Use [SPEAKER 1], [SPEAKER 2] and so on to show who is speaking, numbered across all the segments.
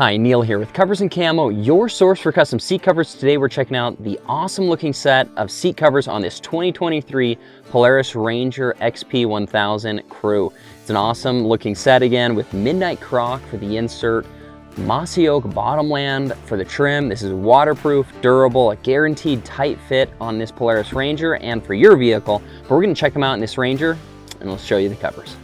[SPEAKER 1] Hi, Neil here with Covers Camo, your source for custom seat covers. Today we're checking out the awesome looking set of seat covers on this 2023 Polaris Ranger XP 1000 Crew. It's an awesome looking set again with midnight croc for the insert, mossy oak bottomland for the trim. This is waterproof, durable, a guaranteed tight fit on this Polaris Ranger and for your vehicle. But we're going to check them out in this Ranger and we'll show you the covers.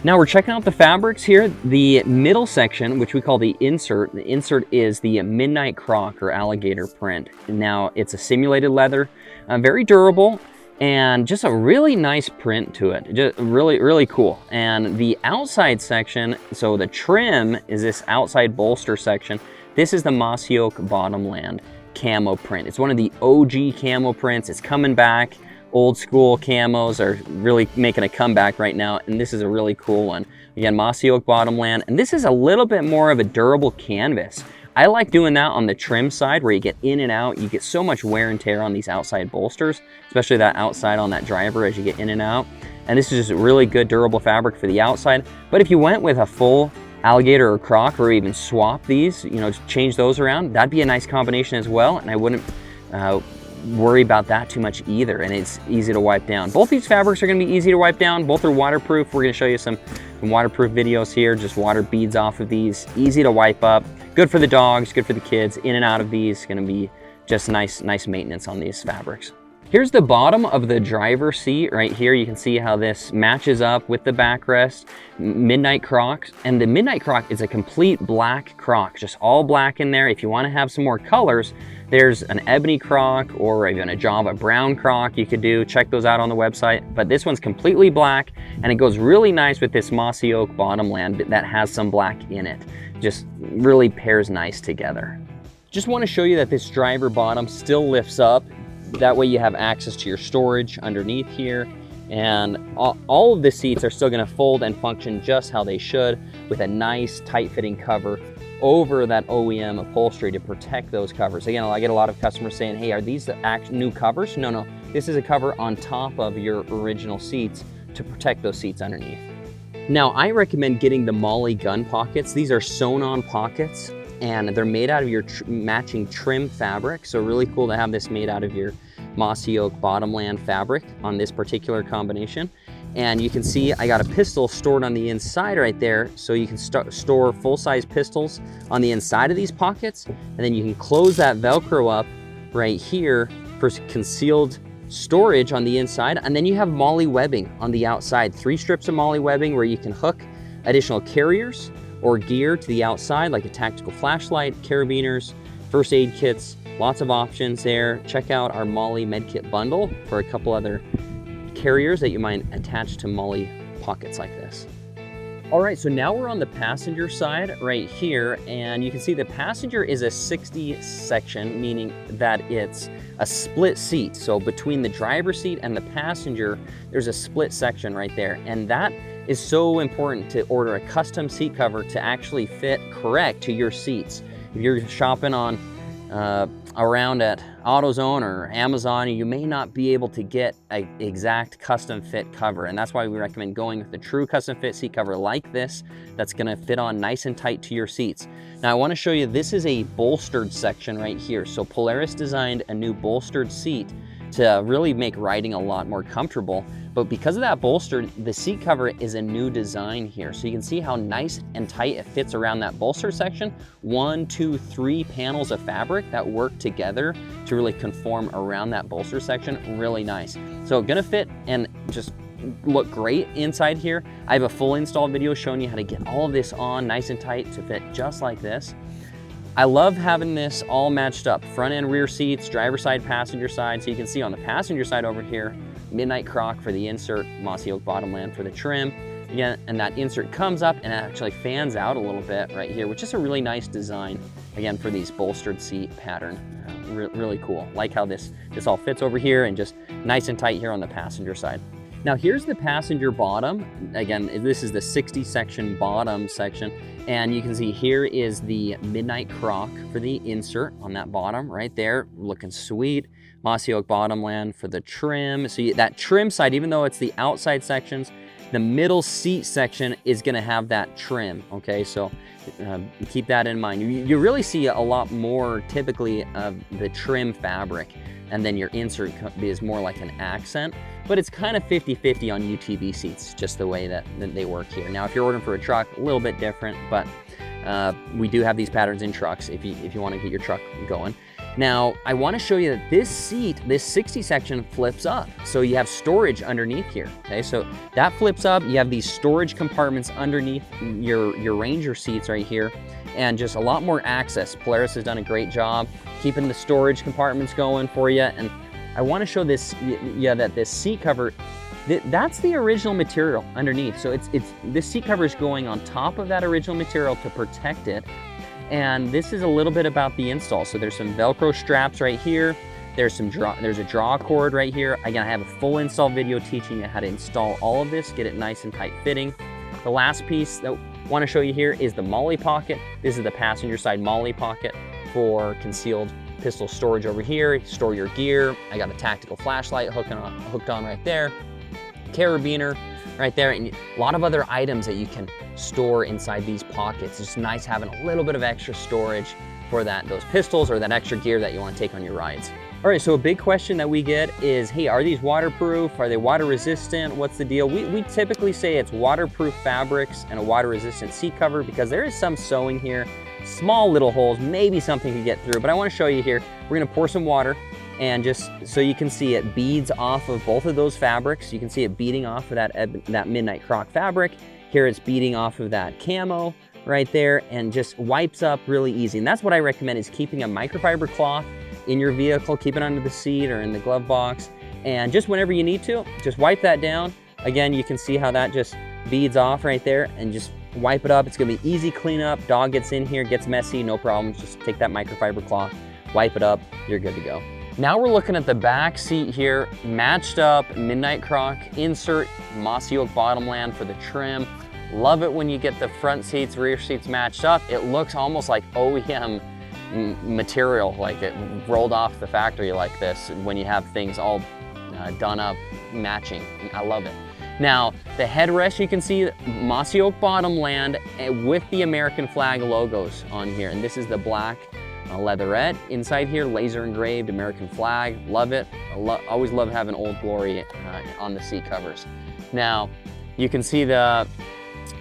[SPEAKER 1] Now we're checking out the fabrics here. The middle section, which we call the insert is the midnight croc or alligator print. Now it's a simulated leather, very durable, and just a really nice print to it. Just really cool. And the outside section, so the trim is this outside bolster section. This is the mossy oak bottomland camo print. It's one of the OG camo prints. It's coming back. Old school camos are really making a comeback right now, and this is a really cool one. Again, mossy oak bottomland, and this is a little bit more of a durable canvas. I like doing that on the trim side where you get in and out. You get so much wear and tear on these outside bolsters, especially that outside on that driver as you get in and out. And this is just a really good durable fabric for the outside. But if you went with a full alligator or croc, or even swap these, change those around, that'd be a nice combination as well. And I wouldn't worry about that too much either, and it's easy to wipe down. Both these fabrics are going to be easy to wipe down. Both are waterproof. We're going to show you some waterproof videos here, just water beads off of these, easy to wipe up, good for the dogs, good for the kids, in and out of these. Going to be just nice maintenance on these fabrics. Here's the bottom of the driver's seat right here. You can see how this matches up with the backrest, midnight croc. And the midnight croc is a complete black croc, just all black in there. If you want to have some more colors, there's an ebony croc or even a Java brown croc you could do. Check those out on the website. But this one's completely black, and it goes really nice with this mossy oak bottomland that has some black in it. Just really pairs nice together. Just want to show you that this driver bottom still lifts up. That way you have access to your storage underneath here, and all of the seats are still going to fold and function just how they should, with a nice tight-fitting cover over that OEM upholstery to protect those covers. Again, I get a lot of customers saying, hey, are these the new covers? No, this is a cover on top of your original seats to protect those seats underneath. Now, I recommend getting the MOLLE gun pockets. These are sewn-on pockets, and they're made out of your matching trim fabric. So really cool to have this made out of your mossy oak bottomland fabric on this particular combination. And you can see I got a pistol stored on the inside right there, so you can store full-size pistols on the inside of these pockets, and then you can close that Velcro up right here for concealed storage on the inside. And then you have MOLLE webbing on the outside, 3 strips of MOLLE webbing where you can hook additional carriers or gear to the outside, like a tactical flashlight, carabiners, first aid kits, lots of options there. Check out our MOLLE medkit bundle for a couple other carriers that you might attach to MOLLE pockets like this. All right, so now we're on the passenger side right here, and you can see the passenger is a 60 section, meaning that it's a split seat. So between the driver's seat and the passenger, there's a split section right there, and that is so important to order a custom seat cover to actually fit correct to your seats. If you're shopping on around at AutoZone or Amazon, you may not be able to get an exact custom fit cover, and that's why we recommend going with a true custom fit seat cover like this that's going to fit on nice and tight to your seats. Now I want to show you, this is a bolstered section right here. So Polaris designed a new bolstered seat to really make riding a lot more comfortable. But because of that bolster, the seat cover is a new design here. So you can see how nice and tight it fits around that bolster section. 1, 2, 3 panels of fabric that work together to really conform around that bolster section. Really nice. So gonna fit and just look great inside here. I have a full install video showing you how to get all of this on nice and tight to fit just like this. I love having this all matched up, front and rear seats, driver side, passenger side. So you can see on the passenger side over here, midnight croc for the insert, mossy oak bottomland for the trim. Again, and that insert comes up and it actually fans out a little bit right here, which is a really nice design, again, for these bolstered seat pattern. Really cool. Like how this all fits over here and just nice and tight here on the passenger side. Now here's the passenger bottom. Again, this is the 60 section bottom section. And you can see here is the midnight croc for the insert on that bottom right there, looking sweet. mossy oak bottomland for the trim. So that trim side, even though it's the outside sections, the middle seat section is gonna have that trim, okay? So keep that in mind. You really see a lot more typically of the trim fabric, and then your insert is more like an accent, but it's kind of 50-50 on UTV seats, just the way that they work here. Now, if you're ordering for a truck, a little bit different, but we do have these patterns in trucks if you wanna get your truck going. Now, I wanna show you that this seat, this 60 section flips up. So you have storage underneath here, okay? So that flips up, you have these storage compartments underneath your Ranger seats right here, and just a lot more access. Polaris has done a great job keeping the storage compartments going for you. And I wanna show this, that this seat cover, that's the original material underneath. So this seat cover is going on top of that original material to protect it. And this is a little bit about the install. So there's some Velcro straps right here. There's a draw cord right here. Again, I have a full install video teaching you how to install all of this, get it nice and tight fitting. The last piece that I want to show you here is the MOLLE pocket. This is the passenger side MOLLE pocket for concealed pistol storage over here. Store your gear. I got a tactical flashlight hooked on right there. Carabiner right there, and a lot of other items that you can store inside these pockets. It's just nice having a little bit of extra storage for those pistols or that extra gear that you want to take on your rides. All right, so a big question that we get is, hey, are these waterproof? Are they water resistant? What's the deal? We typically say it's waterproof fabrics and a water resistant seat cover, because there is some sewing here, small little holes, maybe something could get through, but I want to show you here. We're gonna pour some water, and just so you can see it beads off of both of those fabrics. You can see it beading off of that Midnight Croc fabric. Here it's beading off of that camo right there, and just wipes up really easy. And that's what I recommend, is keeping a microfiber cloth in your vehicle, keep it under the seat or in the glove box, and just whenever you need to, just wipe that down. Again, you can see how that just beads off right there, and just wipe it up. It's gonna be easy cleanup. Dog gets in here, gets messy, no problems. Just take that microfiber cloth, wipe it up, you're good to go. Now we're looking at the back seat here, matched up Midnight Croc insert, mossy oak bottomland for the trim. Love it when you get the front seats, rear seats matched up. It looks almost like OEM material, like it rolled off the factory like this, when you have things all done up, matching. I love it. Now, the headrest, you can see mossy oak bottomland with the American flag logos on here. And this is the black leatherette inside here, laser engraved American flag. Love it. Always love having Old Glory on the seat covers. Now, you can see the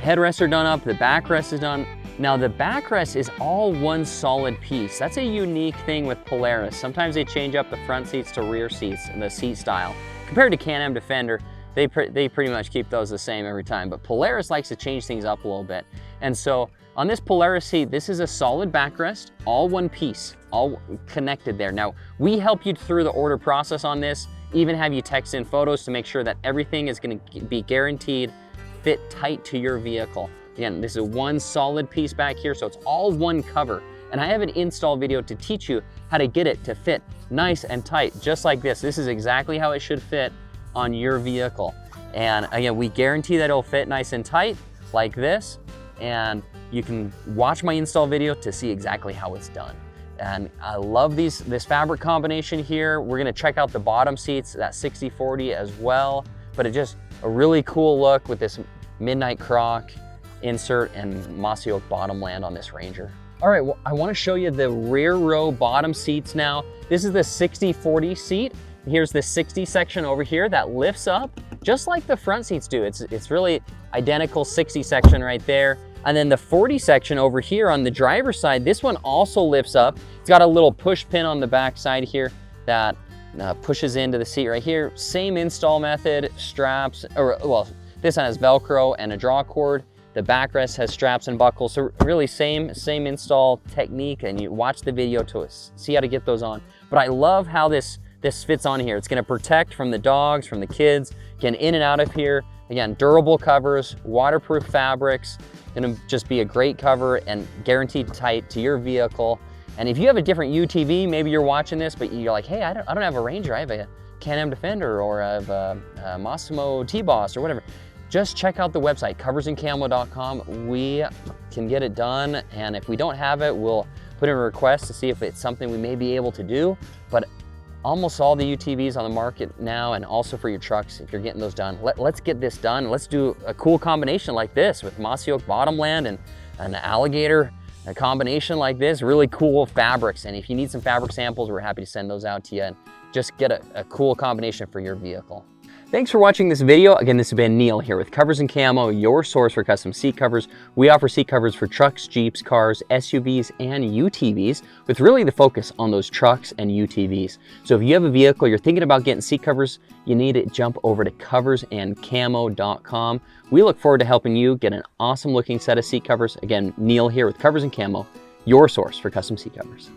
[SPEAKER 1] headrests are done up, the backrest is done. Now the backrest is all one solid piece. That's a unique thing with Polaris. Sometimes they change up the front seats to rear seats and the seat style. Compared to Can-Am Defender, they pretty much keep those the same every time, but Polaris likes to change things up a little bit. And so on this Polaris seat, this is a solid backrest, all one piece, all connected there. Now, we help you through the order process on this, even have you text in photos to make sure that everything is gonna be guaranteed fit tight to your vehicle. Again, this is one solid piece back here, so it's all one cover. And I have an install video to teach you how to get it to fit nice and tight, just like this. This is exactly how it should fit on your vehicle. And again, we guarantee that it'll fit nice and tight, like this. And you can watch my install video to see exactly how it's done. And I love this fabric combination here. We're gonna check out the bottom seats, that 60/40 as well. But it's just a really cool look with this Midnight Croc insert and mossy oak bottomland on this Ranger. All right, well, I wanna show you the rear row bottom seats now. This is the 60/40 seat. Here's the 60 section over here that lifts up, just like the front seats do. It's really identical 60 section right there. And then the 40 section over here on the driver's side, this one also lifts up. It's got a little push pin on the back side here that pushes into the seat right here. Same install method, straps, or well, this one has Velcro and a draw cord. The backrest has straps and buckles. So really same install technique, and you watch the video to see how to get those on. But I love how this fits on here. It's gonna protect from the dogs, from the kids, getting in and out of here. Again, durable covers, waterproof fabrics, gonna just be a great cover and guaranteed tight to your vehicle. And if you have a different UTV, maybe you're watching this, but you're like, hey, I don't have a Ranger, I have a Can-Am Defender, or I have a Massimo T-Boss or whatever. Just check out the website, coversandcamo.com. We can get it done, and if we don't have it, we'll put in a request to see if it's something we may be able to do. But almost all the UTVs on the market now, and also for your trucks if you're getting those done. Let's get this done. Let's do a cool combination like this with mossy oak Bottomland and an alligator. A combination like this, really cool fabrics. And if you need some fabric samples, we're happy to send those out to you and just get a cool combination for your vehicle. Thanks for watching this video. Again, this has been Neil here with Covers Camo, your source for custom seat covers. We offer seat covers for trucks, Jeeps, cars, SUVs, and UTVs, with really the focus on those trucks and UTVs. So if you have a vehicle, you're thinking about getting seat covers, you need to jump over to coversandcamo.com. We look forward to helping you get an awesome looking set of seat covers. Again, Neil here with Covers Camo, your source for custom seat covers.